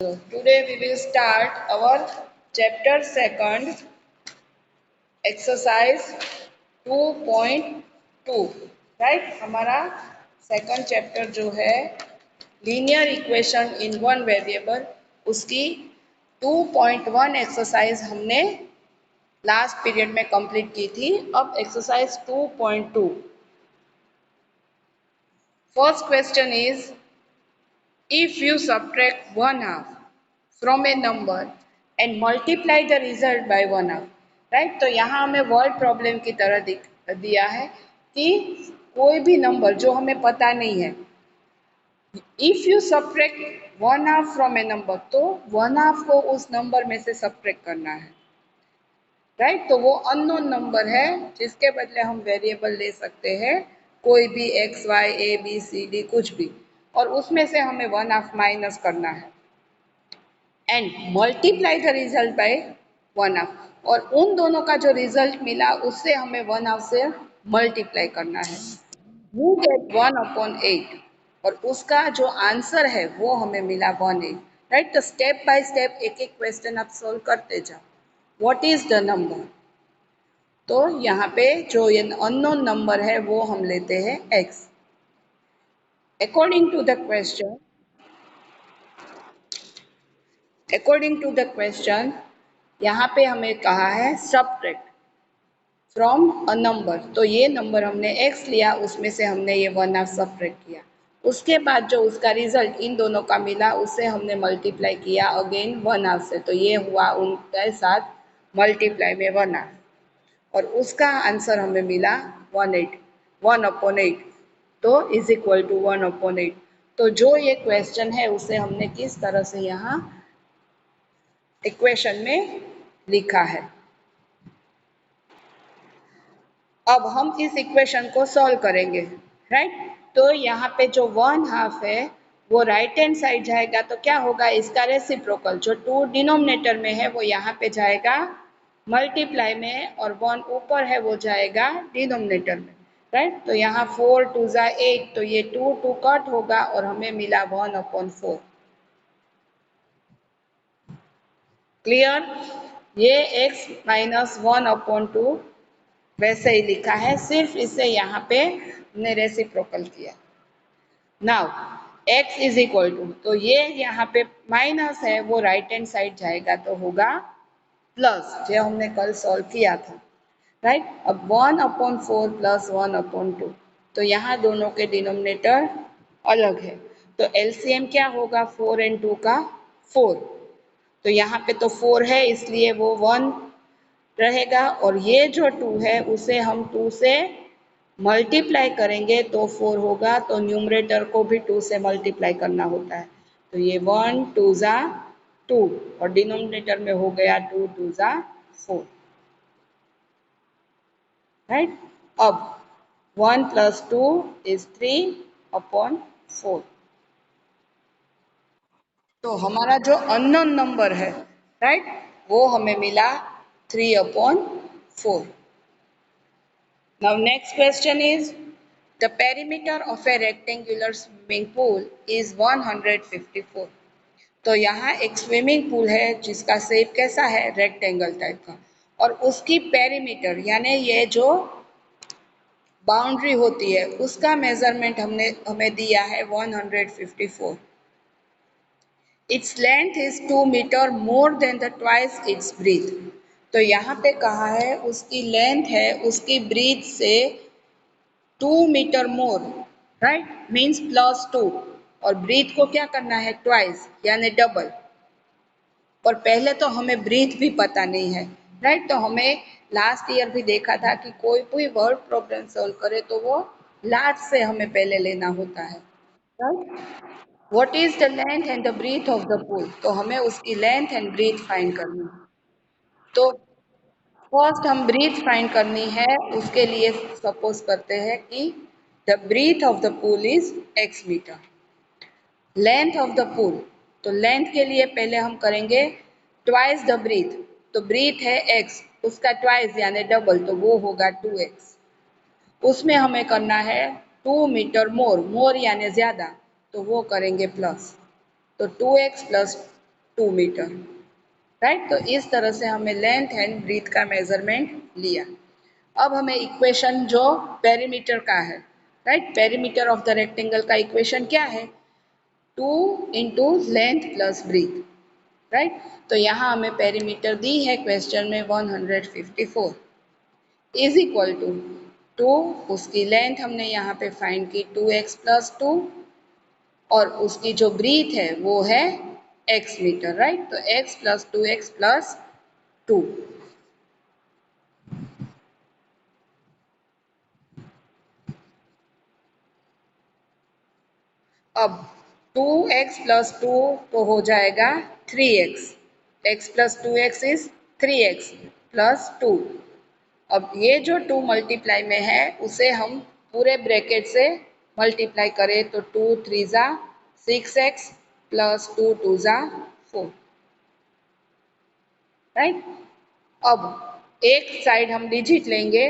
Today we will start our chapter second, exercise 2.2, right. हमारा second chapter जो है linear equation in one variable, उसकी 2.1 exercise हमने last period में complete की थी। अब exercise 2.2, first question is if you subtract 1/2 from a number and multiply the result by 1/2, right. तो यहाँ हमें वर्ड प्रॉब्लम की तरह दिया है कि कोई भी नंबर जो हमें पता नहीं है, if you subtract 1/2 from A number, तो 1/2 को उस नंबर में से सब्ट्रैक्ट करना है, राइट। तो वो अननोन नंबर है जिसके बदले हम वेरिएबल ले सकते हैं, कोई भी X Y A B C D कुछ भी, और उसमें से हमें 1/2 माइनस करना है and multiply the result by 1/2, और उन दोनों का जो रिजल्ट मिला उससे हमें 1/2 से मल्टीप्लाई करना है। यू गेट 1/8, और उसका जो आंसर है वो हमें मिला 1/8, राइट। तो स्टेप बाय स्टेप एक एक क्वेश्चन आप सोल्व करते जाओ। What is the number? तो यहाँ पे जो ये अननोन नंबर है वो हम लेते हैं x। According to the question यहाँ पे हमें कहा है सब्ट्रैक्ट फ्रॉम अ नंबर, तो ये नंबर हमने x लिया, उसमें से हमने ये 1/2 सब्ट्रैक्ट किया, उसके बाद जो उसका रिजल्ट इन दोनों का मिला उससे हमने मल्टीप्लाई किया अगेन 1/2 से, तो ये हुआ उनके साथ मल्टीप्लाई में 1/2, और उसका आंसर हमें मिला 1/8, तो इज इक्वल टू 1/8। तो जो ये क्वेश्चन है उसे हमने किस तरह से यहाँ इक्वेशन में लिखा है। अब हम इस इक्वेशन को सॉल्व करेंगे, राइट। तो यहाँ पे जो 1/2 है वो राइट हैंड साइड जाएगा, तो क्या होगा, इसका रेसिप्रोकल जो 2 डिनोमिनेटर में है वो यहाँ पे जाएगा मल्टीप्लाई में, और 1 ऊपर है वो जाएगा डिनोमिनेटर में, राइट। तो यहाँ 4 2 जा 8, तो ये 2 2 कट होगा और हमें मिला 1/4। क्लियर? ये x माइनस 1/2 वैसे ही लिखा है, सिर्फ इसे यहाँ पे हमने रेसिप्रोकल किया। Now x is equal to, तो ये यहाँ पे माइनस है वो राइट हैंड साइड जाएगा तो होगा प्लस, जो हमने कल सॉल्व किया था, राइट। अब 1/4 प्लस 1/2, तो यहाँ दोनों के डिनोमिनेटर अलग है, तो एलसीएम क्या होगा, 4 and 2 का 4, तो यहाँ पे तो 4 है इसलिए वो 1 रहेगा, और ये जो 2 है उसे हम 2 से मल्टीप्लाई करेंगे तो 4 होगा, तो न्यूमरेटर को भी 2 से मल्टीप्लाई करना होता है, तो ये 1 2 जा 2, और डिनोमिनेटर में हो गया 2 2 जा 4, राइट। अब 1 + 2 इज 3/4, तो हमारा जो अननोन नंबर है, राइट, वो हमें मिला 3/4। Now next question is, the perimeter of a rectangular swimming pool is 154। तो यहाँ एक स्विमिंग पूल है जिसका शेप कैसा है, रेक्टेंगल टाइप का, और उसकी पेरीमीटर यानी ये जो बाउंड्री होती है उसका मेजरमेंट हमें दिया है 154। Its length is 2 metre more than the twice its breadth. तो यहाँ पे कहा है उसकी लेंथ है उसकी ब्रीथ से 2 मीटर मोर, राइट, मीन्स +2, और ब्रीथ को क्या करना है, ट्वाइस यानी डबल। और पहले तो हमें ब्रीथ भी पता नहीं है, राइट। तो हमें लास्ट ईयर भी देखा था कि कोई भी वर्ड प्रॉब्लम सॉल्व करे तो वो लास्ट से हमें पहले लेना होता है, right. What is the length and the breadth of the pool, तो हमें उसकी लेंथ एंड ब्रीथ फाइंड करनी है। तो फर्स्ट हम ब्रीथ फाइंड करनी है, उसके लिए सपोज करते हैं कि the breadth of the pool is x metre. Length of the pool, तो लेंथ के लिए पहले हम करेंगे ट्वाइस द ब्रीथ, तो ब्रीथ है x, उसका ट्वाइस यानी डबल, तो वो होगा 2x। उसमें हमें करना है 2 मीटर मोर, मोर यानी ज्यादा, तो वो करेंगे प्लस, तो 2x + 2 मीटर, राइट। तो इस तरह से हमें लेंथ एंड ब्रीथ का मेजरमेंट लिया। अब हमें इक्वेशन जो पेरीमीटर का है, right, perimeter of the rectangle का इक्वेशन क्या है, 2 × लेंथ प्लस ब्रीथ, राइट। तो यहाँ हमें पेरीमीटर दी है क्वेश्चन में 154 इज इक्वल टू 2, उसकी लेंथ हमने यहाँ पे फाइंड की 2x+2 और उसकी जो ब्रीथ है वो है x मीटर, राइट। तो x + 2x+2। अब 2x+2 तो हो जाएगा 3x, x + 2x is 3x + 2। अब ये जो 2 मल्टीप्लाई में है उसे हम पूरे ब्रैकेट से मल्टीप्लाई करें तो 2 3 ज़ा 6x + 2 2 ज़ा 4, राइट। अब एक साइड हम डिजिट लेंगे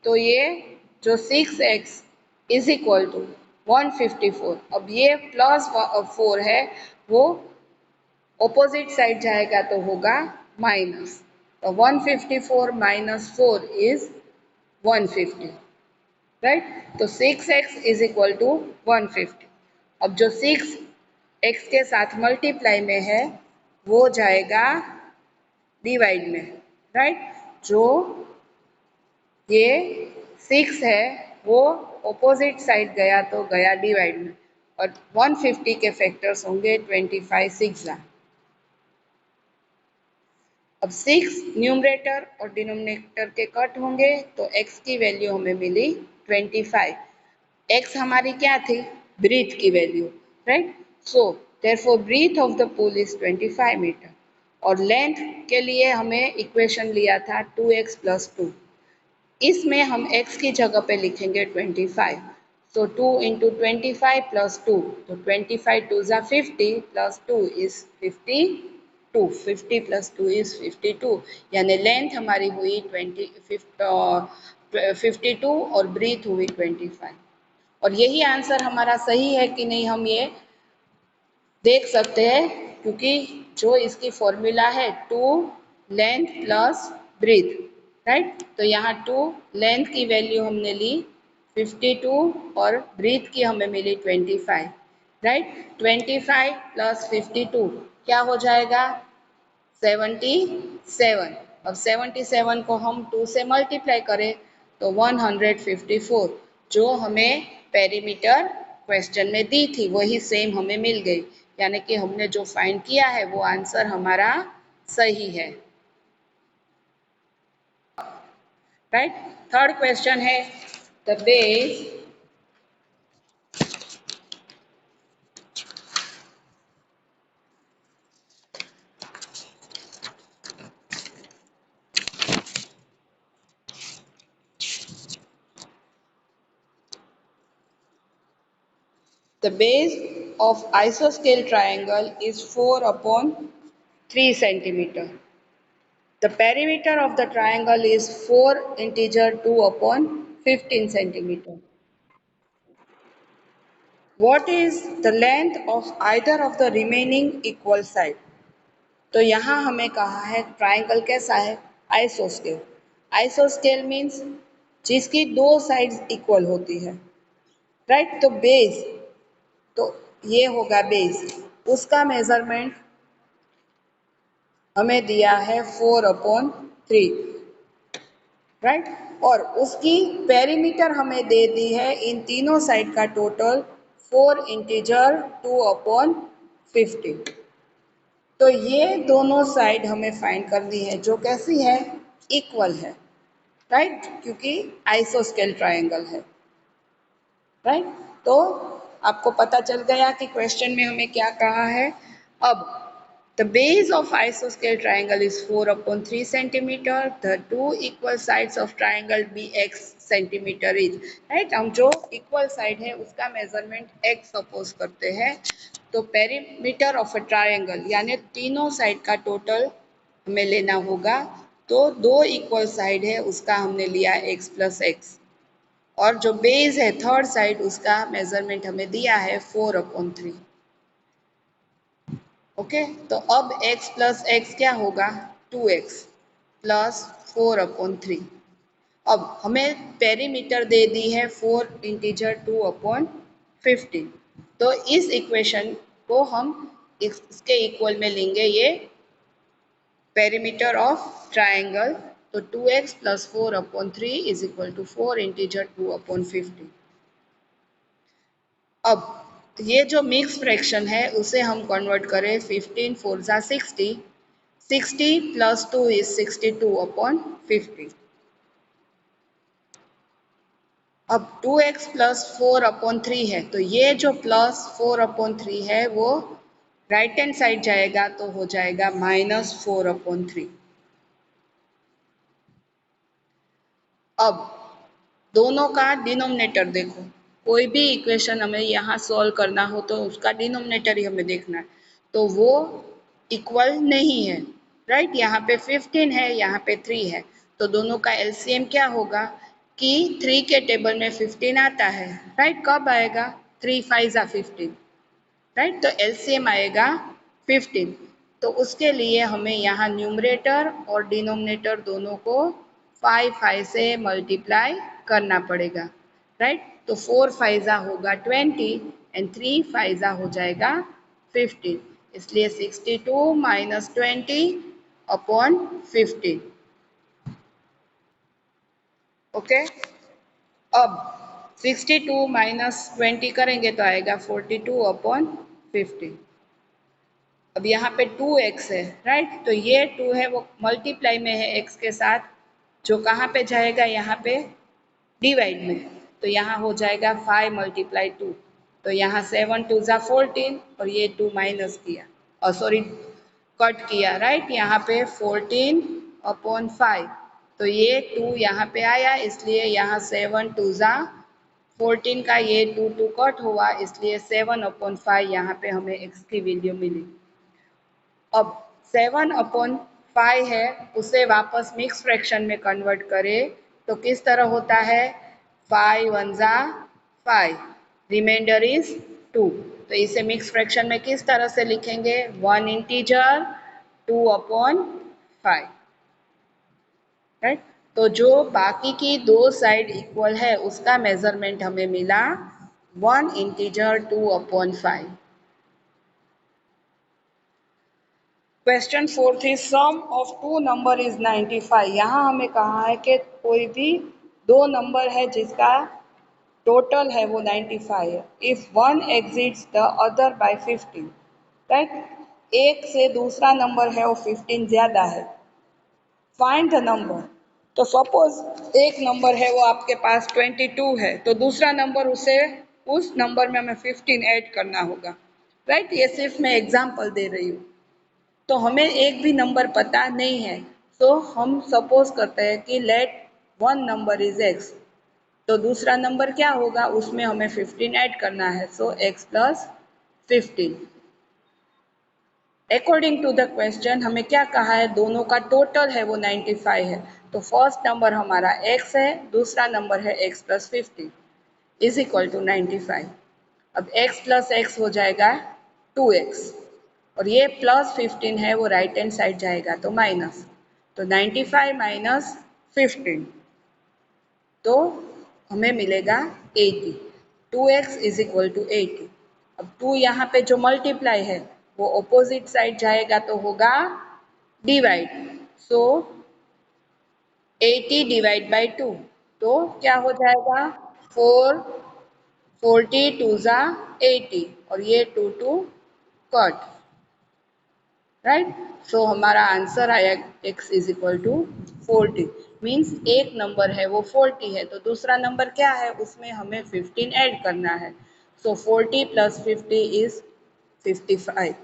तो ये जो 6x इज इक्वल टू 154, अब ये +4 है वो ऑपोजिट साइड जाएगा तो होगा माइनस, तो 154 - 4 इज 150, राइट। तो 6x इज इक्वल टू 150। अब जो 6x के साथ मल्टीप्लाई में है वो जाएगा डिवाइड में, राइट। जो ये 6 है वो ऑपोजिट साइड गया तो गया डिवाइड में, और 150 के फैक्टर्स होंगे 25 6 ज़ा। अब 6 न्यूमरेटर और डिनोमिनेटर के कट होंगे तो x की वैल्यू हमें मिली 25। x हमारी क्या थी, ब्रीथ की value, right. So therefore breadth of the pool is 25 metre, और लेंथ के लिए हमें इक्वेशन लिया था 2x+2, इसमें हम x की जगह पे लिखेंगे 25। सो 2 × 25 + 2, तो 25 2 ज़ा 50 + 2 इज 52, 50 + 2 इज 52, यानी लेंथ हमारी हुई 52 और ब्रीथ हुई 25। और यही आंसर हमारा सही है कि नहीं हम ये देख सकते हैं, क्योंकि जो इसकी फॉर्मूला है 2 लेंथ प्लस ब्रीथ, राइट। तो यहाँ 2 लेंथ की वैल्यू हमने ली 52 और ब्रीथ की हमें मिली 25, राइट। 25 + 52 क्या हो जाएगा, 77। अब 77 को हम 2 से मल्टीप्लाई करें तो 154, जो हमें पेरीमीटर क्वेश्चन में दी थी वही सेम हमें मिल गई, यानी कि हमने जो फाइंड किया है वो आंसर हमारा सही है, राइट। थर्ड क्वेश्चन है the base the base of isoscale triangle is 4/3 centimeter. The perimeter of the triangle is 4 integer 2/15 centimeter. What is the length of either of the remaining equal side? तो यहाँ हमें कहा है triangle कैसा है, आइसोस्केल। आइसोस्केल means जिसकी दो साइड्स इक्वल होती है, राइट। तो बेस, तो ये होगा बेस, उसका मेजरमेंट हमें दिया है 4/3, राइट। और उसकी पेरीमीटर हमें दे दी है इन तीनों साइड का टोटल 4 इंटीजर 2/50। तो ये दोनों साइड हमें फाइंड करनी है जो कैसी है, इक्वल है, राइट, क्योंकि आइसोस्केल ट्राइंगल है, राइट। तो आपको पता चल गया कि क्वेश्चन में हमें क्या कहा है। अब the base of isoscale triangle is 4/3 centimeter. The two equal sides of triangle bx centimeter is, right। हम जो इक्वल साइड है उसका मेजरमेंट x सपोज करते हैं, तो पेरीमीटर ऑफ अ ट्राइंगल यानी तीनों साइड का टोटल हमें लेना होगा, तो दो इक्वल साइड है उसका हमने लिया x + x, और जो बेस है थर्ड साइड उसका मेजरमेंट हमें दिया है 4/3। ओके, तो अब x प्लस एक्स क्या होगा, 2x प्लस 4/3। अब हमें पेरीमीटर दे दी है 4 इंटीजर 2/15। तो इस इक्वेशन को हम इसके इक्वल में लेंगे, ये पेरीमीटर ऑफ ट्राइंगल। तो 2x plus 4/3 is equal to 4 integer 2/15। अब ये जो मिक्स फ्रैक्शन है उसे हम कन्वर्ट करें, 15 4 जा 60, 60 प्लस 2 इज 62/50। अब 2x प्लस 4/3 है, तो ये जो प्लस 4/3 है वो राइट हैंड साइड जाएगा तो हो जाएगा -4/3। अब दोनों का डिनोमिनेटर देखो, कोई भी इक्वेशन हमें यहाँ सॉल्व करना हो तो उसका डिनोमिनेटर ही हमें देखना है, तो वो इक्वल नहीं है, राइट। यहाँ पे 15 है, यहाँ पे 3 है, तो दोनों का एलसीएम क्या होगा कि 3 के टेबल में 15 आता है, राइट। कब आएगा, 3 5 जा 15, राइट। तो एलसीएम आएगा 15। तो उसके लिए हमें यहाँ न्यूमरेटर और डिनोमिनेटर दोनों को 5 5 से मल्टीप्लाई करना पड़ेगा, राइट। तो 4 5 जा होगा 20 एंड 3 5 जा हो जाएगा 15, इसलिए 62 माइनस 20/15। ओके, अब 62 माइनस 20 करेंगे तो आएगा 42/15। अब यहाँ पे 2x है, राइट। तो ये 2 है वो मल्टीप्लाई में है x के साथ, जो कहाँ पे जाएगा, यहाँ पे डिवाइड में। तो यहाँ हो जाएगा 5 × 2, तो यहाँ 7 2 जा 14 और ये 2 माइनस किया, और सॉरी कट किया, राइट। यहाँ पे 14/5, तो ये 2 यहाँ पे आया, इसलिए यहाँ 7 2 जा 14 का ये 2 2 कट हुआ, इसलिए 7/5 यहाँ पे हमें x की वैल्यू मिली। अब 7/5 है, उसे वापस मिक्स फ्रैक्शन में कन्वर्ट करें तो किस तरह होता है, 5 1 जा 5, रिमाइंडर इज 2। तो इसे मिक्स फ्रैक्शन में किस तरह से लिखेंगे, 1 इंटीजर 2/5, राइट। तो जो बाकी की दो साइड इक्वल है उसका मेजरमेंट हमें मिला 1 इंटीजर 2/5। क्वेश्चन 4 थी, सम ऑफ टू नंबर इज 95। यहाँ हमें कहा है कि कोई भी दो नंबर है जिसका टोटल है वो 95 है, if one exits the other by 15, right. एक से दूसरा नंबर है वो 15 ज्यादा है, फाइंड द नंबर। तो सपोज एक नंबर है वो आपके पास 22 है, तो दूसरा नंबर उसे उस नंबर में हमें 15 ऐड करना होगा, राइट। ये सिर्फ मैं एग्जांपल दे रही हूँ, तो हमें एक भी नंबर पता नहीं है, तो हम सपोज करते हैं कि let one number is x, तो दूसरा नंबर क्या होगा, उसमें हमें 15 ऐड करना है, so x plus 15। According to the question हमें क्या कहा है, दोनों का टोटल है वो 95 है, तो फर्स्ट नंबर हमारा x है, दूसरा नंबर है x plus 15 is equal to 95। अब x प्लस एक्स हो जाएगा 2x, और ये प्लस 15 है वो राइट हैंड साइड जाएगा तो माइनस, तो 95 माइनस 15, तो हमें मिलेगा 80। 2x is equal to 80। अब 2 यहाँ पे जो मल्टीप्लाई है वो ऑपोजिट साइड जाएगा तो होगा डिवाइड, सो 80 डिवाइड बाई 2, तो क्या हो जाएगा 4 40 2 जा 80, और ये 2 2 कट, राइट। सो हमारा आंसर आया x is equal to 40। Means एक नंबर है वो 40 है, तो दूसरा नंबर क्या है, उसमें हमें 15 ऐड करना है, सो 40 प्लस 50 इज 55,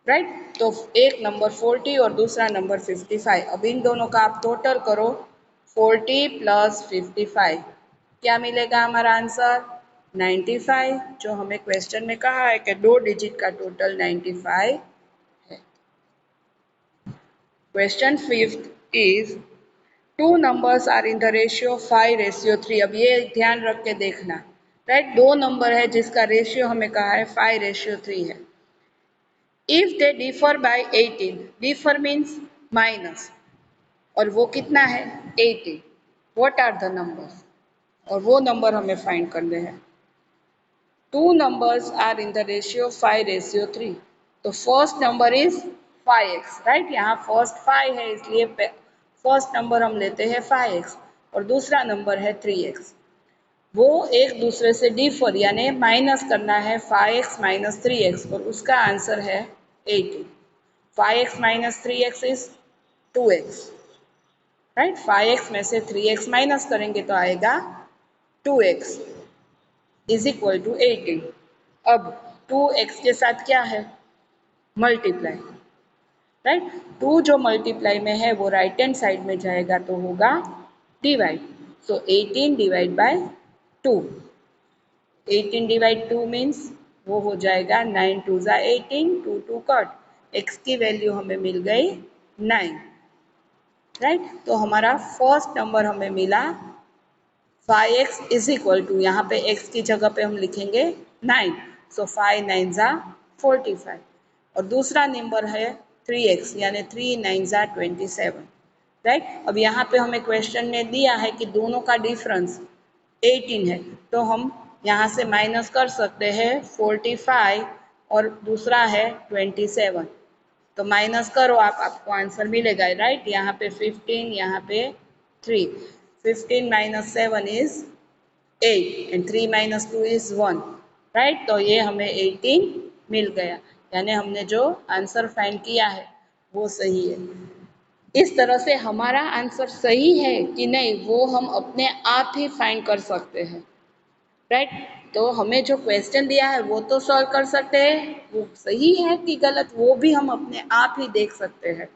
राइट। तो एक नंबर 40 और दूसरा नंबर 55, अब इन दोनों का आप टोटल करो, 40 प्लस 55 क्या मिलेगा हमारा आंसर, 95, जो हमें क्वेश्चन में कहा है कि दो डिजिट का टोटल 95 है। Question 5 is two numbers are in the ratio 5:3। अब ये ध्यान रख के देखना, राइट। दो नंबर है जिसका रेशियो हमें कहा है 5:3 है, if they differ by 18, differ means minus, और वो कितना है 18, व्हाट आर द नंबर्स, और वो नंबर हमें फाइंड करने हैं। Two numbers are in the ratio 5:3, तो first number is 5x, right. यहाँ फर्स्ट 5 है इसलिए फर्स्ट नंबर हम लेते हैं 5x, और दूसरा नंबर है 3x। वो एक दूसरे से डिफर यानी माइनस करना है 5x माइनस 3x, और उसका आंसर है 18। 5x minus 3x is 2x, right. 5x में से 3x माइनस करेंगे तो आएगा 2x इज इक्वल टू 18। अब 2x के साथ क्या है, मल्टीप्लाई, राइट। 2 जो मल्टीप्लाई में है वो राइट हैंड साइड में जाएगा तो होगा divide, so 18 divide by 2, 18 divide 2 means वो हो जाएगा 9 2 ज़ा 18, 2 2 कट, x की वैल्यू हमें मिल गई 9, राइट। तो हमारा फर्स्ट नंबर हमें मिला 5x इज इक्वल टू, यहाँ पे x की जगह पे हम लिखेंगे 9, सो 5 9 ज़ा 45, और दूसरा नंबर है 3x यानी 3 9 ज़ा 27, राइट। अब यहाँ पे हमें क्वेश्चन में दिया है कि दोनों का डिफरेंस 18 है, तो हम यहाँ से माइनस कर सकते हैं 45 और दूसरा है 27, तो माइनस करो आप, आपको आंसर मिलेगा, राइट। यहाँ पे 15, यहाँ पे 3, 15 minus 7 is 8 and 3 minus 2 is 1, right. तो ये हमें 18 मिल गया, यानी हमने जो आंसर फाइंड किया है वो सही है। इस तरह से हमारा आंसर सही है कि नहीं वो हम अपने आप ही फाइंड कर सकते हैं, राइट। तो हमें जो क्वेश्चन दिया है वो तो सॉल्व कर सकते हैं, वो सही है कि गलत वो भी हम अपने आप ही देख सकते हैं।